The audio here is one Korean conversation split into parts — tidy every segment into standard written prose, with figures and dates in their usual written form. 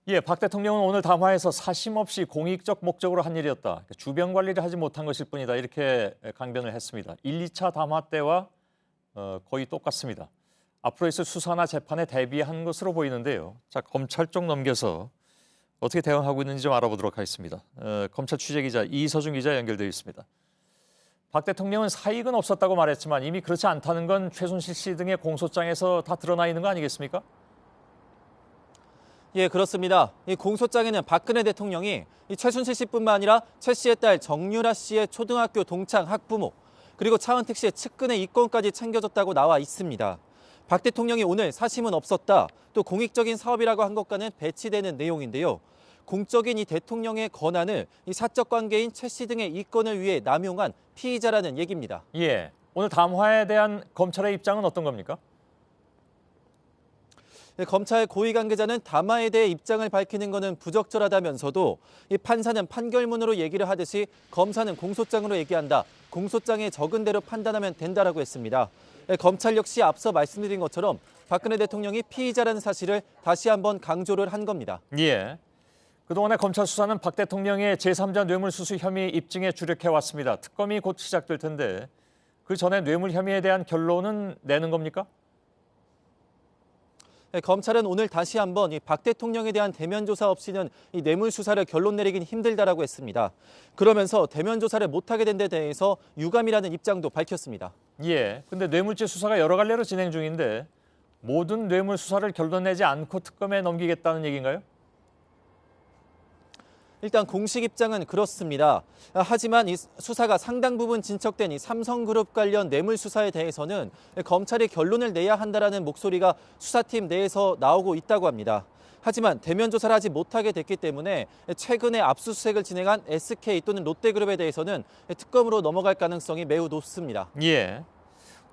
예, 박 대통령은 오늘 담화에서 사심 없이 공익적 목적으로 한 일이었다. 주변 관리를 하지 못한 것일 뿐이다. 이렇게 강변을 했습니다. 1, 2차 담화 때와 거의 똑같습니다. 앞으로 있을 수사나 재판에 대비한 것으로 보이는데요. 자, 검찰 쪽 넘겨서 어떻게 대응하고 있는지 좀 알아보도록 하겠습니다. 검찰 취재기자 이서준 기자 연결되어 있습니다. 박 대통령은 사익은 없었다고 말했지만 이미 그렇지 않다는 건 최순실 씨 등의 공소장에서 다 드러나 있는 거 아니겠습니까? 예, 그렇습니다. 이 공소장에는 박근혜 대통령이 이 최순실 씨뿐만 아니라 최 씨의 딸 정유라 씨의 초등학교 동창 학부모, 그리고 차은택 씨의 측근의 이권까지 챙겨줬다고 나와 있습니다. 박 대통령이 오늘 사심은 없었다, 또 공익적인 사업이라고 한 것과는 배치되는 내용인데요. 공적인 이 대통령의 권한을 이 사적 관계인 최 씨 등의 이권을 위해 남용한 피의자라는 얘기입니다. 예, 오늘 담화에 대한 검찰의 입장은 어떤 겁니까? 검찰 고위 관계자는 담화에 대해 입장을 밝히는 것은 부적절하다면서도 이 판사는 판결문으로 얘기를 하듯이 검사는 공소장으로 얘기한다. 공소장에 적은 대로 판단하면 된다라고 했습니다. 검찰 역시 앞서 말씀드린 것처럼 박근혜 대통령이 피의자라는 사실을 다시 한번 강조를 한 겁니다. 예. 그동안의 검찰 수사는 박 대통령의 제3자 뇌물수수 혐의 입증에 주력해왔습니다. 특검이 곧 시작될 텐데 그 전에 뇌물 혐의에 대한 결론은 내는 겁니까? 검찰은 오늘 다시 한번 이 박 대통령에 대한 대면 조사 없이는 이 뇌물 수사를 결론 내리긴 힘들다라고 했습니다. 그러면서 대면 조사를 못하게 된 데 대해서 유감이라는 입장도 밝혔습니다. 예. 근데 뇌물죄 수사가 여러 갈래로 진행 중인데 모든 뇌물 수사를 결론 내지 않고 특검에 넘기겠다는 얘기인가요? 일단 공식 입장은 그렇습니다. 하지만 이 수사가 상당 부분 진척된 이 삼성그룹 관련 뇌물 수사에 대해서는 검찰이 결론을 내야 한다라는 목소리가 수사팀 내에서 나오고 있다고 합니다. 하지만 대면 조사를 하지 못하게 됐기 때문에 최근에 압수수색을 진행한 SK 또는 롯데그룹에 대해서는 특검으로 넘어갈 가능성이 매우 높습니다. 예.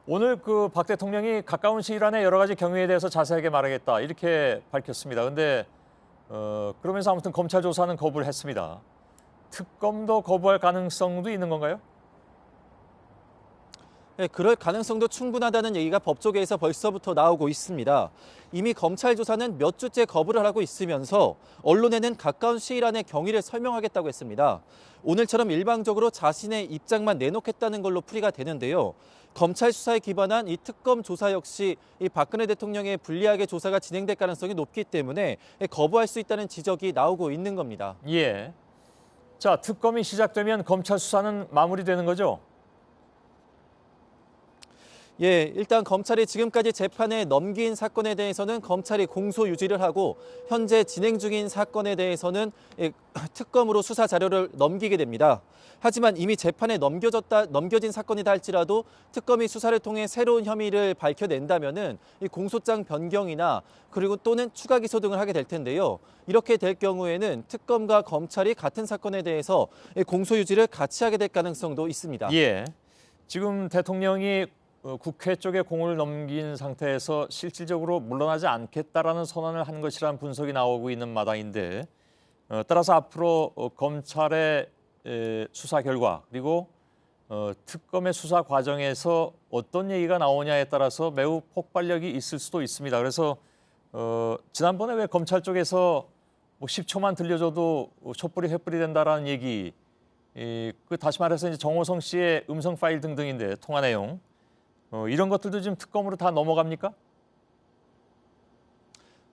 오늘 그 박 대통령이 가까운 시일 안에 여러 가지 경위에 대해서 자세하게 말하겠다 이렇게 밝혔습니다. 근데 그러면서 아무튼 검찰 조사는 거부를 했습니다. 특검도 거부할 가능성도 있는 건가요? 네, 그럴 가능성도 충분하다는 얘기가 법조계에서 벌써부터 나오고 있습니다. 이미 검찰 조사는 몇 주째 거부를 하고 있으면서 언론에는 가까운 시일 안에 경위를 설명하겠다고 했습니다. 오늘처럼 일방적으로 자신의 입장만 내놓겠다는 걸로 풀이가 되는데요. 검찰 수사에 기반한 이 특검 조사 역시 이 박근혜 대통령의 불리하게 조사가 진행될 가능성이 높기 때문에 거부할 수 있다는 지적이 나오고 있는 겁니다. 예. 자, 특검이 시작되면 검찰 수사는 마무리되는 거죠? 예, 일단 검찰이 지금까지 재판에 넘긴 사건에 대해서는 검찰이 공소 유지를 하고 현재 진행 중인 사건에 대해서는 특검으로 수사 자료를 넘기게 됩니다. 하지만 이미 재판에 넘겨진 사건이다 할지라도 특검이 수사를 통해 새로운 혐의를 밝혀낸다면은 이 공소장 변경이나 그리고 또는 추가 기소 등을 하게 될 텐데요. 이렇게 될 경우에는 특검과 검찰이 같은 사건에 대해서 공소 유지를 같이 하게 될 가능성도 있습니다. 예. 지금 대통령이 국회 쪽에 공을 넘긴 상태에서 실질적으로 물러나지 않겠다라는 선언을 한 것이라는 분석이 나오고 있는 마당인데 따라서 앞으로 검찰의 수사 결과 그리고 특검의 수사 과정에서 어떤 얘기가 나오냐에 따라서 매우 폭발력이 있을 수도 있습니다. 그래서 지난번에 왜 검찰 쪽에서 뭐 10초만 들려줘도 촛불이 횃불이 된다라는 얘기, 그 다시 말해서 이제 정호성 씨의 음성 파일 등등인데 통화 내용. 이런 것들도 지금 특검으로 다 넘어갑니까?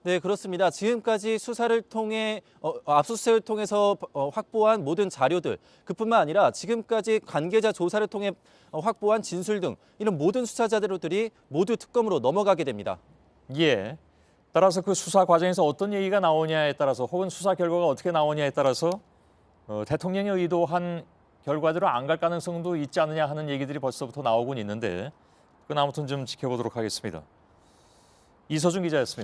네, 그렇습니다. 지금까지 수사를 통해 압수수색을 통해서 확보한 모든 자료들, 그뿐만 아니라 지금까지 관계자 조사를 통해 확보한 진술 등 이런 모든 수사 자료들이 모두 특검으로 넘어가게 됩니다. 예. 따라서 그 수사 과정에서 어떤 얘기가 나오냐에 따라서 혹은 수사 결과가 어떻게 나오냐에 따라서 대통령이 의도한 결과대로 안 갈 가능성도 있지 않느냐 하는 얘기들이 벌써부터 나오곤 있는데 그건 아무튼 좀 지켜보도록 하겠습니다. 이서준 기자였습니다.